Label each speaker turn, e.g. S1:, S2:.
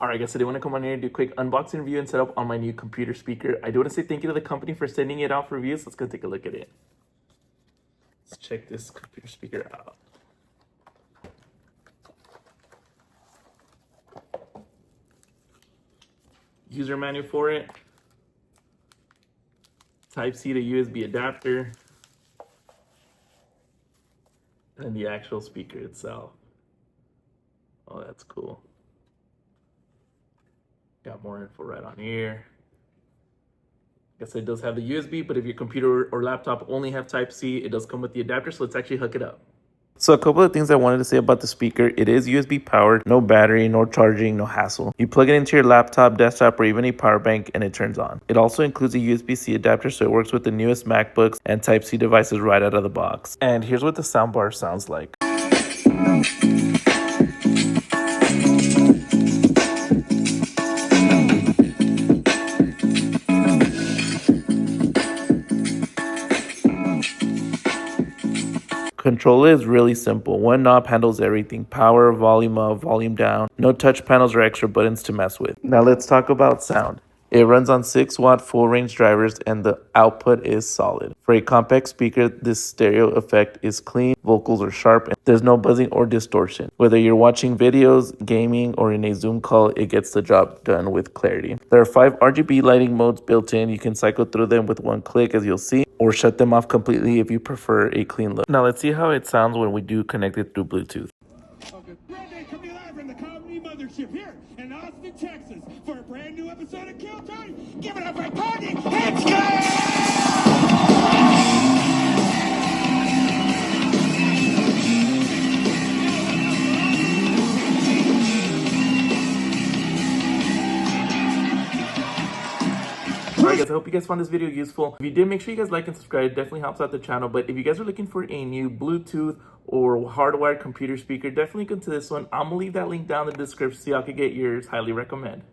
S1: All right, guys, so I want to come on here and do a quick unboxing review and setup on my new computer speaker. I do want to say thank you to the company for sending it out for reviews. Let's go take a look at it. Let's check this computer speaker out. User manual for it. Type-C to USB adapter. And the actual speaker itself. Oh, that's cool. Got more info right on here. Guess it does have the USB, but if your computer or laptop only have Type-C, it does come with the adapter, so let's actually hook it up. So a couple of things I wanted to say about the speaker. It is USB powered, no battery, no charging, no hassle. You plug it into your laptop, desktop, or even a power bank and it turns on. It also includes a USB-C adapter, so it works with the newest MacBooks and Type-C devices right out of the box. And here's what the soundbar sounds like. Control is really simple. One knob handles everything: power, volume up, volume down. No touch panels or extra buttons to mess with. Now let's talk about sound. It runs on 6-watt full range drivers and the output is solid. For a compact speaker, this stereo effect is clean, vocals are sharp, and there's no buzzing or distortion. Whether you're watching videos, gaming, or in a Zoom call, it gets the job done with clarity. There are 5 RGB lighting modes built in. You can cycle through them with one click, as you'll see, or shut them off completely if you prefer a clean look. Now let's see how it sounds when we do connect it through Bluetooth.
S2: Okay. Brandon, coming live from the Comedy Mothership here in Austin, Texas, for a brand new episode of Kill Time. Give it up for Party Hits.
S1: Alright guys, I hope you guys found this video useful. If you did, make sure you guys like and subscribe. It definitely helps out the channel. But if you guys are looking for a new Bluetooth or hardwired computer speaker, definitely come to this one. I'm gonna leave that link down in the description so y'all can get yours. Highly recommend.